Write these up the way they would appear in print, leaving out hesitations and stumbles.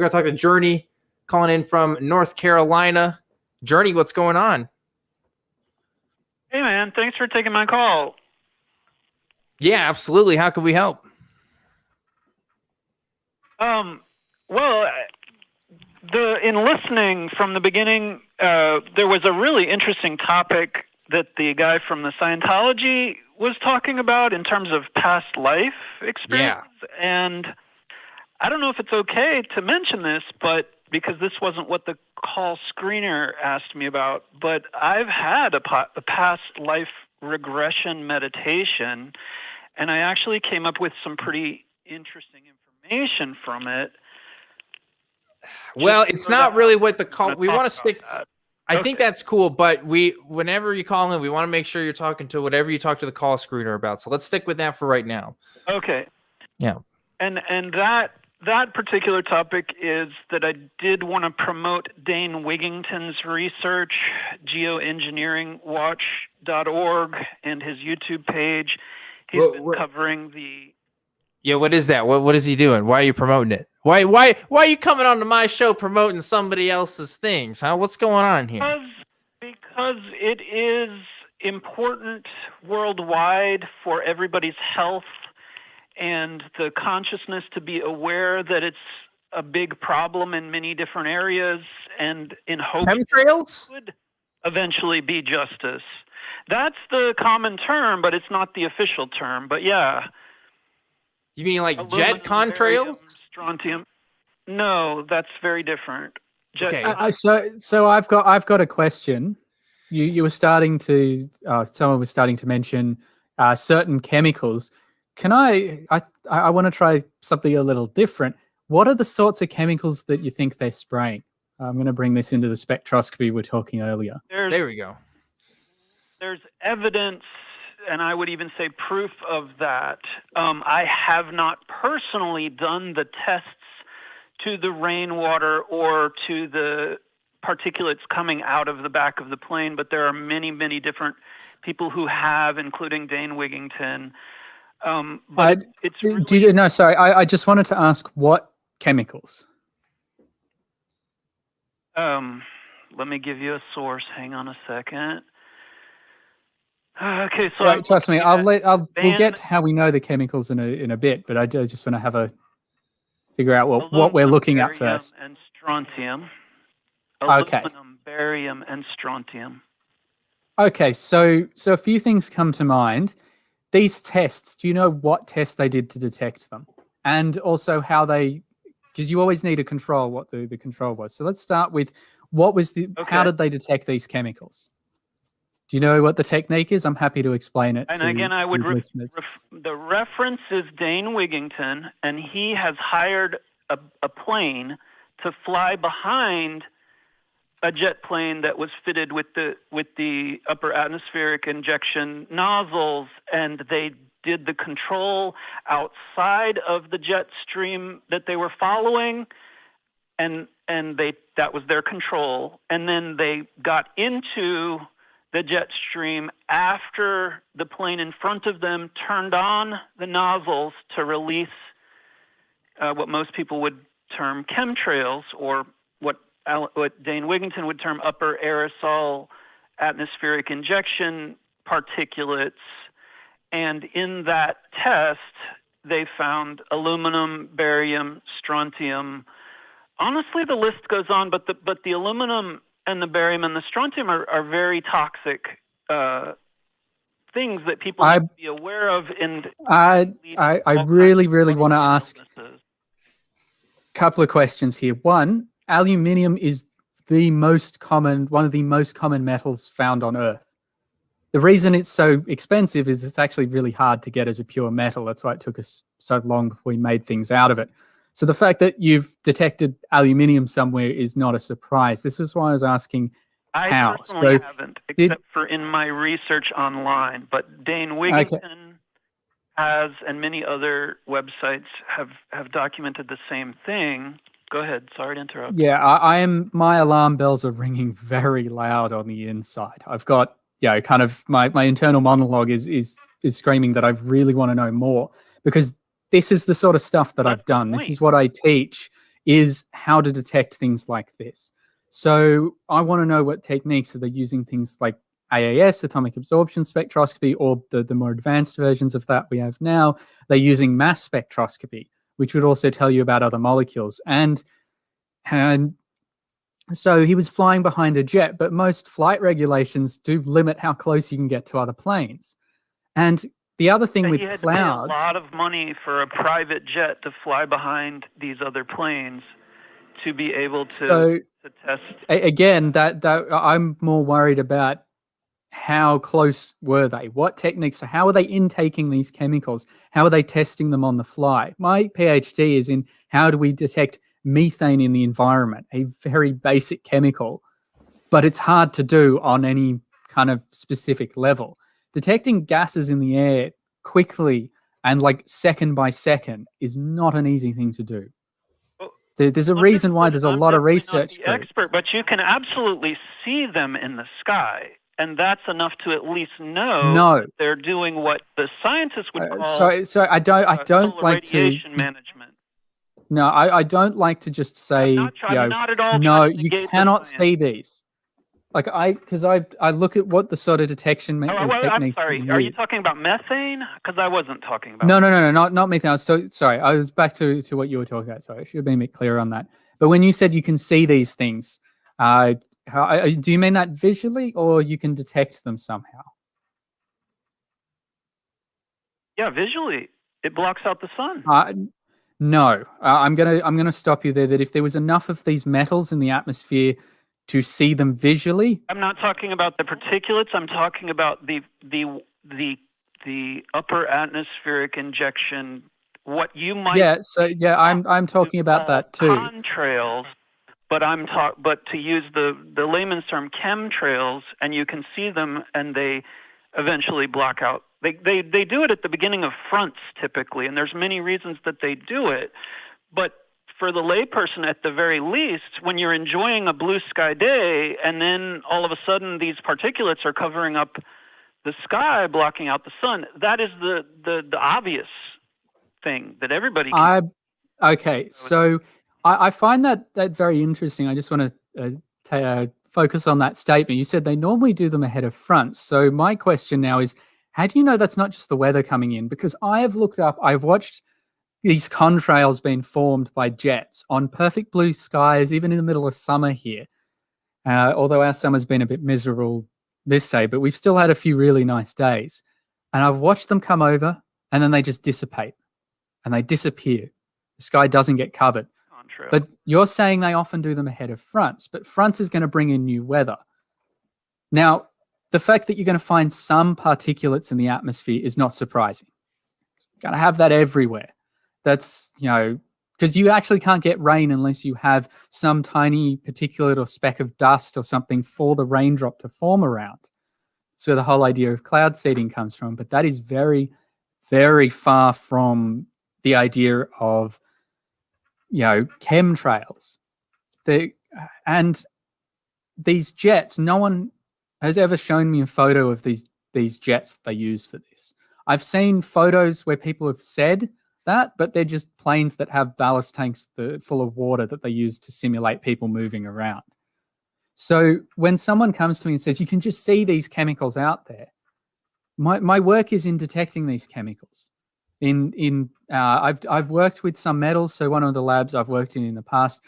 We're going to talk to Journey, calling in from North Carolina. Journey, what's going on? Hey, man. Thanks for taking my call. Yeah, absolutely. How can we help? Well, in listening from the beginning, there was a really interesting topic that the guy from the Scientology was talking about in terms of past life experience. Yeah. And I don't know if it's okay to mention this, but because this wasn't what the call screener asked me about, but I've had a past life regression meditation, and I actually came up with some pretty interesting information from it. Well, it's not really what the call. We want to stick. I think that's cool, but whenever you call in, we want to make sure you're talking to whatever you talk to the call screener about. So let's stick with that for right now. Okay. Yeah. And that particular topic is that I did want to promote Dane Wigington's research, geoengineeringwatch.org, and his YouTube page. He's been covering the... Yeah, what is that? What is he doing? Why are you promoting it? Why are you coming onto my show promoting somebody else's things? Huh? What's going on here? Because it is important worldwide for everybody's health and the consciousness to be aware that it's a big problem in many different areas, and in hope Chemtrails would eventually be justice. That's the common term, but it's not the official term. But yeah. You mean like jet contrails? Strontium. No, that's very different. Okay. So I've got a question. You were starting to someone was starting to mention certain chemicals. Can I want to try something a little different. What are the sorts of chemicals that you think they're spraying? I'm going to bring this into the spectroscopy we were talking earlier. There we go. There's evidence, and I would even say proof of that. I have not personally done the tests to the rainwater or to the particulates coming out of the back of the plane, but there are many, many different people who have, including Dane Wigington. But it's really... No, sorry. I just wanted to ask what chemicals. Let me give you a source. Hang on a second. Okay, so right, trust me. We'll get to how we know the chemicals in a bit, but I just want to figure out what we're looking at first. And strontium. Okay. Aluminum, barium, and strontium. Okay, so a few things come to mind. These tests, do you know what tests they did to detect them? And also how because you always need to control what the control was. So let's start with how did they detect these chemicals? Do you know what the technique is? I'm happy to explain it. And again, I would listeners. The reference is Dane Wigington, and he has hired a plane to fly behind a jet plane that was fitted with the upper atmospheric injection nozzles, and they did the control outside of the jet stream that they were following, and that was their control. And then they got into the jet stream after the plane in front of them turned on the nozzles to release what most people would term chemtrails, or what Dane Wigington would term upper aerosol atmospheric injection particulates. And in that test, they found aluminum, barium, strontium. Honestly, the list goes on, but the aluminum and the barium and the strontium are very toxic things that people need to be aware of. And I really want to ask a couple of questions here. One, aluminium is one of the most common metals found on Earth. The reason it's so expensive is it's actually really hard to get as a pure metal. That's why it took us so long before we made things out of it. So the fact that you've detected aluminium somewhere is not a surprise. This is why I was asking how. I personally haven't, except for in my research online. But Dane Wigington has, and many other websites have documented the same thing. Go ahead. Sorry to interrupt. Yeah, my alarm bells are ringing very loud on the inside. I've got, kind of my internal monologue is screaming that I really want to know more, because this is the sort of stuff that I've done. This is what I teach is how to detect things like this. So I want to know what techniques are they using, things like AAS, atomic absorption spectroscopy, or the more advanced versions of that we have now. They're using mass spectroscopy, which would also tell you about other molecules. And so he was flying behind a jet, but most flight regulations do limit how close you can get to other planes. And the other thing with clouds, he had to pay a lot of money for a private jet to fly behind these other planes to be able to test. Again, that I'm more worried about how close were they? What techniques? How are they intaking these chemicals? How are they testing them on the fly? My PhD is in how do we detect methane in the environment, a very basic chemical, but it's hard to do on any kind of specific level. Detecting gases in the air quickly and like second by second is not an easy thing to do. There's a reason why there's a lot of research groups. Expert, but you can absolutely see them in the sky, and that's enough to at least know that they're doing what the scientists would call so I don't like radiation management. No, I don't like to just say, no, you cannot see these. Like because I look at what the sort of detection techniques. I'm sorry. Are you talking about methane? Because I wasn't talking about. No, not methane. Sorry. I was back to what you were talking about. Sorry, I should have been a bit clearer on that. But when you said you can see these things, do you mean that visually, or you can detect them somehow? Yeah, visually, it blocks out the sun. No, I'm gonna stop you there. That if there was enough of these metals in the atmosphere to see them visually, I'm not talking about the particulates. I'm talking about the upper atmospheric injection. What you might I'm talking about that too. Chemtrails, but but to use the layman's term, chemtrails, and you can see them, and they eventually block out. They do it at the beginning of fronts typically, and there's many reasons that they do it, but for the layperson, at the very least, when you're enjoying a blue sky day, and then all of a sudden these particulates are covering up the sky, blocking out the sun, that is the obvious thing that everybody can. So I find that very interesting. I just want to focus on that statement. You said they normally do them ahead of fronts. So my question now is, how do you know that's not just the weather coming in? Because I've watched these contrails being formed by jets on perfect blue skies, even in the middle of summer here. Although our summer's been a bit miserable this day, but we've still had a few really nice days. And I've watched them come over, and then they just dissipate, and they disappear. The sky doesn't get covered. But you're saying they often do them ahead of fronts, but fronts is going to bring in new weather. Now, the fact that you're going to find some particulates in the atmosphere is not surprising. You're going to have that everywhere. That's, because you actually can't get rain unless you have some tiny particulate or speck of dust or something for the raindrop to form around. So the whole idea of cloud seeding comes from, but that is very, very far from the idea of, chemtrails. And these jets, no one has ever shown me a photo of these jets they use for this. I've seen photos where people have said that, but they're just planes that have ballast tanks full of water that they use to simulate people moving around. So when someone comes to me and says, you can just see these chemicals out there, my work is in detecting these chemicals. I've worked with some metals. So one of the labs I've worked in the past,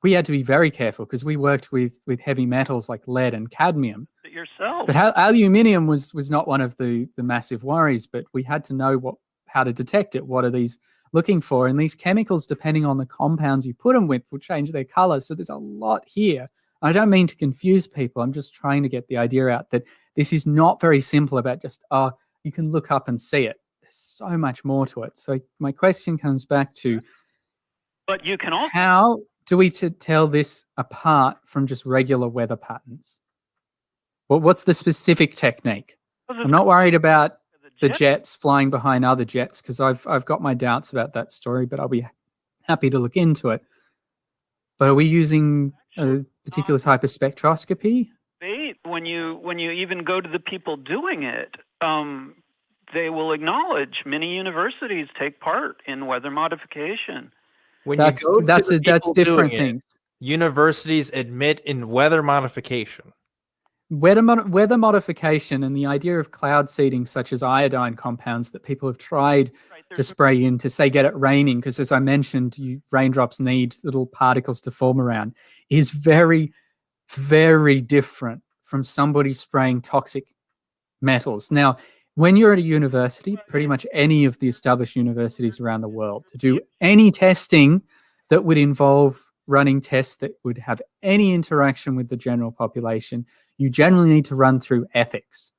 we had to be very careful because we worked with heavy metals like lead and cadmium. Yourself. But aluminium was not one of the massive worries, but we had to know how to detect it. What are these looking for? And these chemicals, depending on the compounds you put them with, will change their color. So there's a lot here. I don't mean to confuse people. I'm just trying to get the idea out that this is not very simple about just, you can look up and see it. There's so much more to it. So my question comes back to, but you can also, how do we tell this apart from just regular weather patterns? What's the specific technique? I'm not worried about the jets flying behind other jets because I've got my doubts about that story, but I'll be happy to look into it. But are we using a particular type of spectroscopy? When you even go to the people doing it, they will acknowledge many universities take part in weather modification. When That's you go to that's the that's people different doing it, things. universities admit in weather modification. Weather modification and the idea of cloud seeding, such as iodine compounds that people have tried to spray in to say get it raining, because as I mentioned, raindrops need little particles to form around, is very, very different from somebody spraying toxic metals. Now, when you're at a university, pretty much any of the established universities around the world, to do any testing that would involve running tests that would have any interaction with the general population, you generally need to run through ethics.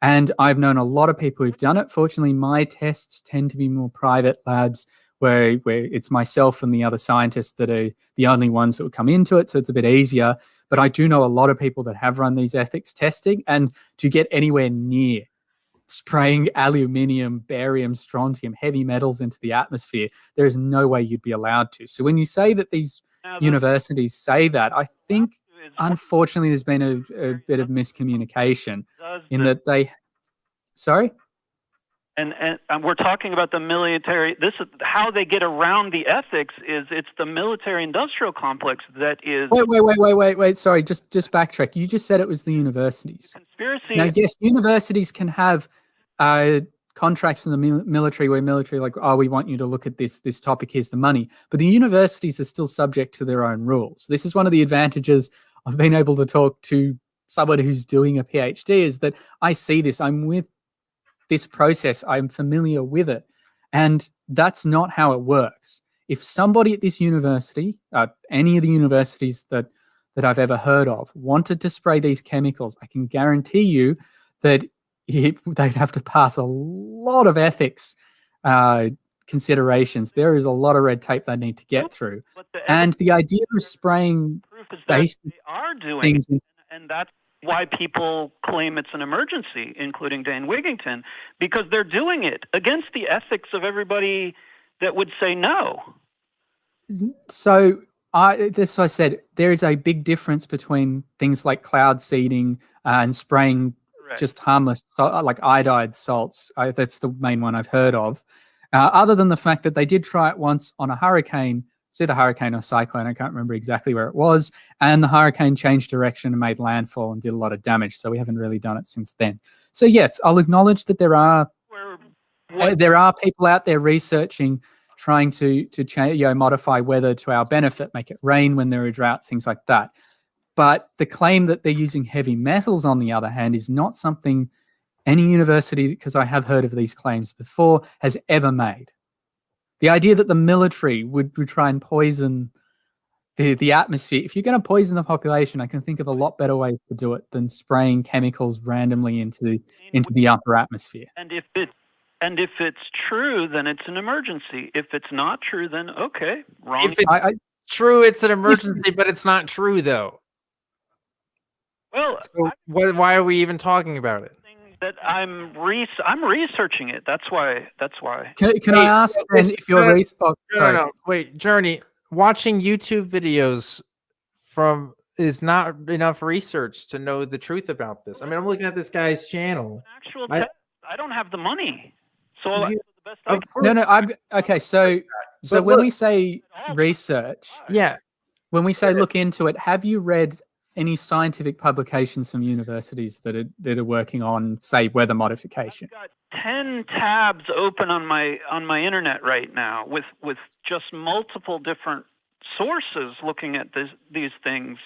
And I've known a lot of people who've done it. Fortunately, my tests tend to be more private labs where it's myself and the other scientists that are the only ones that would come into it. So it's a bit easier. But I do know a lot of people that have run these ethics testing, and to get anywhere near spraying aluminium, barium, strontium, heavy metals into the atmosphere, there is no way you'd be allowed to. So when you say that these universities say that, I think, unfortunately, there's been a bit of miscommunication in that they... Sorry? And we're talking about the military. This is how they get around the ethics. Is it's the military-industrial complex that is. Wait. Sorry, just backtrack. You just said it was the universities. Conspiracy. Now, yes, universities can have contracts from the military where military like, oh, we want you to look at this topic. Here's the money. But the universities are still subject to their own rules. This is one of the advantages of being able to talk to someone who's doing a PhD, is that I see this. I'm with this process, I'm familiar with it. And that's not how it works. If somebody at this university, any of the universities that I've ever heard of, wanted to spray these chemicals, I can guarantee you that they'd have to pass a lot of ethics considerations. There is a lot of red tape they need to get through. And the idea of spraying basic things... And that's why people claim it's an emergency, including Dan Wigington, because they're doing it against the ethics of everybody that would say no. So that's what I said. There is a big difference between things like cloud seeding and spraying just harmless, like iodide salts. That's the main one I've heard of. Other than the fact that they did try it once on a hurricane, it's either hurricane or cyclone, I can't remember exactly where it was, and the hurricane changed direction and made landfall and did a lot of damage, so we haven't really done it since then. So yes, I'll acknowledge that there are people out there researching, trying to change, modify weather to our benefit, make it rain when there are droughts, things like that. But the claim that they're using heavy metals, on the other hand, is not something any university, because I have heard of these claims before, has ever made. The idea that the military would try and poison the atmosphere. If you're going to poison the population, I can think of a lot better ways to do it than spraying chemicals randomly into the upper atmosphere. And if it's true, then it's an emergency. If it's not true, then okay, wrong. If it's true, it's an emergency, but it's not true, though. Well, so why are we even talking about it? That I'm researching it. That's why. Can I ask then if you're researching? No. Wait, Journey. Watching YouTube videos is not enough research to know the truth about this. I mean, I'm looking at this guy's channel. Actual test. I don't have the money, so the best I can. No. Okay. So when we say research, when we say look into it, have you read any scientific publications from universities that are working on, say, weather modification? I've got 10 tabs open on my internet right now with just multiple different sources looking at these things.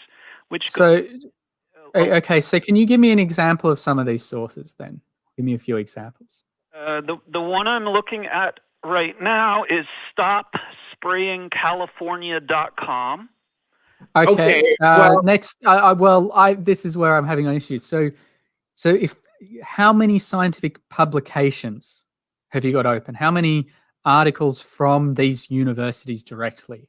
Okay, so can you give me an example of some of these sources then? Give me a few examples. The one I'm looking at right now is StopSprayingCalifornia.com. Okay. Next, this is where I'm having an issue. So how many scientific publications have you got open? How many articles from these universities directly?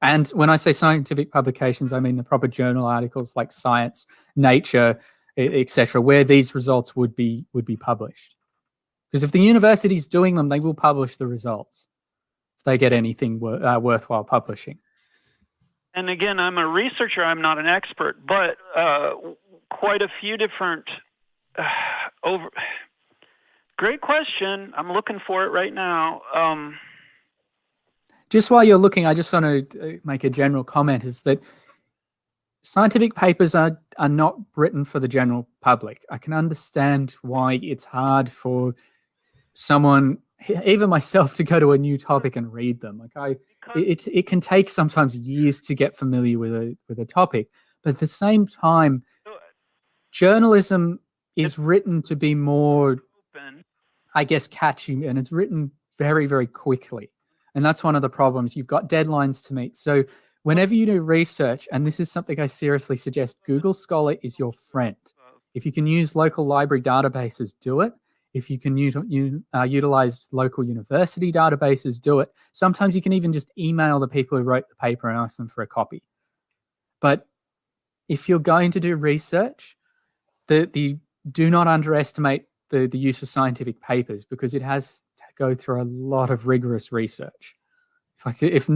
And when I say scientific publications, I mean the proper journal articles like Science, Nature, etc., where these results would be published. Because if the university's doing them, they will publish the results if they get anything worthwhile publishing. And again, I'm a researcher. I'm not an expert, but quite a few different Great question. I'm looking for it right now. Just while you're looking, I just want to make a general comment, is that scientific papers are not written for the general public. I can understand why it's hard for someone, even myself, to go to a new topic and read them. It can take sometimes years to get familiar with a topic, but at the same time, journalism is written to be more, I guess, catchy, and it's written very, very quickly. And that's one of the problems. You've got deadlines to meet. So whenever you do research, and this is something I seriously suggest, Google Scholar is your friend. If you can use local library databases, do it. If you can utilize local university databases, do it. Sometimes you can even just email the people who wrote the paper and ask them for a copy. But if you're going to do research, do not underestimate the use of scientific papers, because it has to go through a lot of rigorous research. If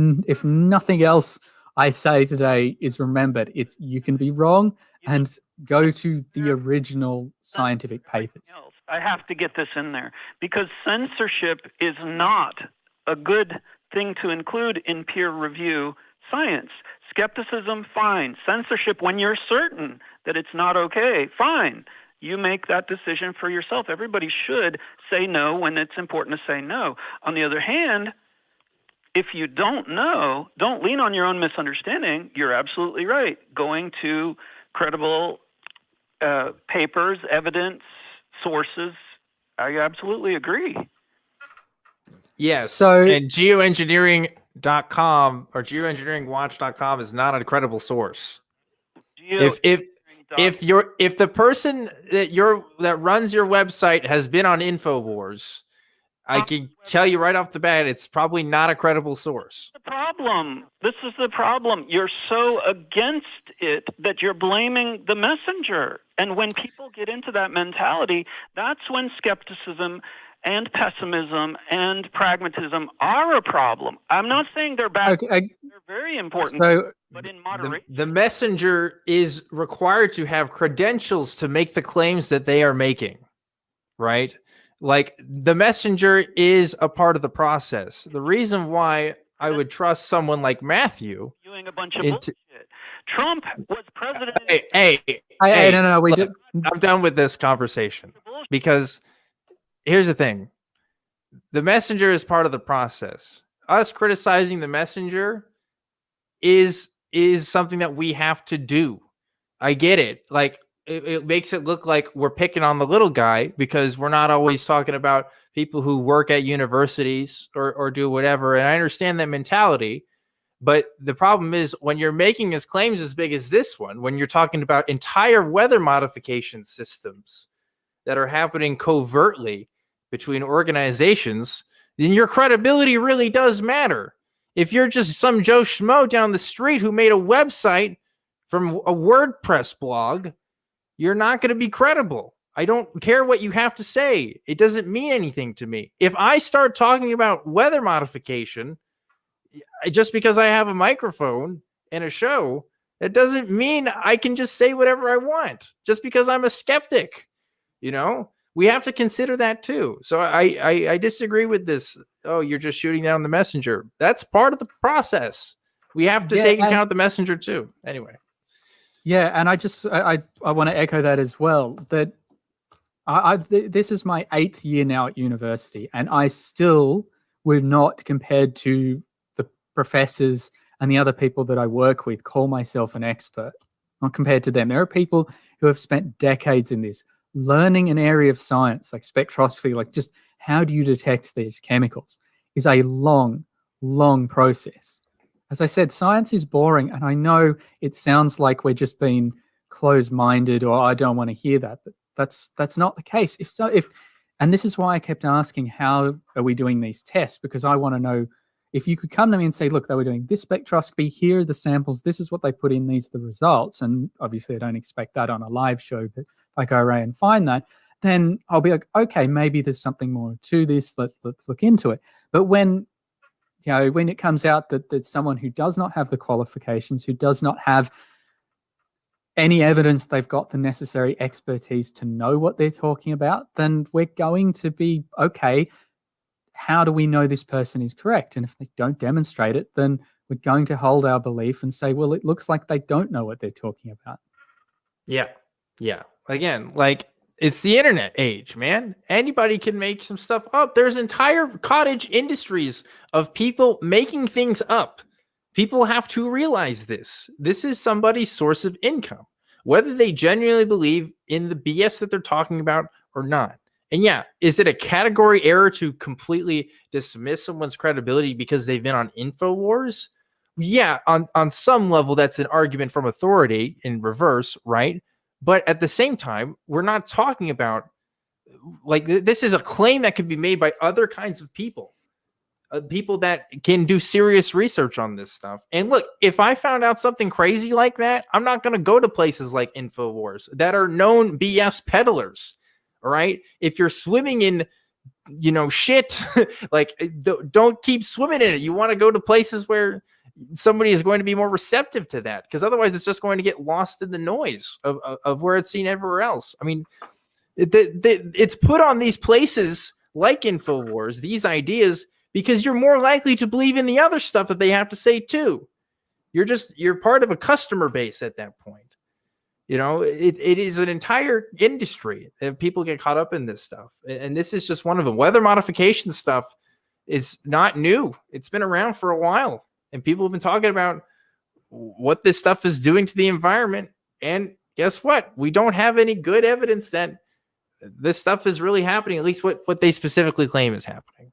nothing else I say today is remembered, you can be wrong, and go to the original scientific papers. I have to get this in there, because censorship is not a good thing to include in peer review science. Skepticism, fine. Censorship, when you're certain that it's not okay, fine. You make that decision for yourself. Everybody should say no when it's important to say no. On the other hand, if you don't know, don't lean on your own misunderstanding. You're absolutely right. Going to credible papers, evidence, sources, I absolutely agree. Yes. So, and geoengineering.com or geoengineeringwatch.com is not a credible source. If the person that runs your website has been on InfoWars, I can tell you right off the bat, it's probably not a credible source. This is the problem. You're so against it that you're blaming the messenger. And when people get into that mentality, that's when skepticism and pessimism and pragmatism are a problem. I'm not saying they're bad. They're very important, but in moderation. The messenger is required to have credentials to make the claims that they are making, right? Like, the messenger is a part of the process. The reason why I would trust someone like Matthew doing a bunch of bullshit. Trump was president. No, look, I'm done with this conversation, because here's the thing. The messenger is part of the process. Us criticizing the messenger is something that we have to do. I get it. Like, it makes it look like we're picking on the little guy, because we're not always talking about people who work at universities or do whatever. And I understand that mentality. But the problem is, when you're making his claims as big as this one, when you're talking about entire weather modification systems that are happening covertly between organizations, then your credibility really does matter. If you're just some Joe Schmo down the street who made a website from a WordPress blog, you're not going to be credible. I don't care what you have to say. It doesn't mean anything to me. If I start talking about weather modification just because I have a microphone and a show, that doesn't mean I can just say whatever I want just because I'm a skeptic. You know, we have to consider that too. So I disagree with this. Oh, you're just shooting down the messenger. That's part of the process. We have to take into account the messenger too. Anyway. Yeah, and I want to echo that as well. That this is my 8th year now at university, and I still would not, compared to the professors and the other people that I work with, call myself an expert. Not compared to them. There are people who have spent decades in this, learning an area of science like spectroscopy, like just how do you detect these chemicals, is a long, long process. As I said, science is boring, and I know it sounds like we're just being closed-minded, or I don't want to hear that, but that's not the case. And this is why I kept asking, how are we doing these tests? Because I want to know, if you could come to me and say, look, they were doing this spectroscopy, here are the samples, this is what they put in, these are the results. And obviously I don't expect that on a live show, but if I go around and find that, then I'll be like, okay, maybe there's something more to this. Let's look into it. But when it comes out that there's someone who does not have the qualifications, who does not have any evidence they've got the necessary expertise to know what they're talking about, then we're going to be, okay, how do we know this person is correct? And if they don't demonstrate it, then we're going to hold our belief and say, well, it looks like they don't know what they're talking about. Yeah. Yeah. Again, like, it's the internet age, man. Anybody can make some stuff up. There's entire cottage industries of people making things up. People have to realize this. This is somebody's source of income, whether they genuinely believe in the BS that they're talking about or not. And yeah, is it a category error to completely dismiss someone's credibility because they've been on InfoWars? Yeah, on some level, that's an argument from authority in reverse, right? But at the same time, we're not talking about, like, this is a claim that could be made by other kinds of people, people that can do serious research on this stuff. And look, if I found out something crazy like that, I'm not going to go to places like InfoWars that are known BS peddlers. All right. If you're swimming in, shit, like, don't keep swimming in it. You want to go to places where somebody is going to be more receptive to that, because otherwise it's just going to get lost in the noise of where it's seen everywhere else. I mean, it's put on these places like InfoWars, these ideas, because you're more likely to believe in the other stuff that they have to say too. You're part of a customer base at that point. It is an entire industry that people get caught up in this stuff. And this is just one of them. Weather modification stuff is not new. It's been around for a while. And people have been talking about what this stuff is doing to the environment. And guess what? We don't have any good evidence that this stuff is really happening, at least what they specifically claim is happening.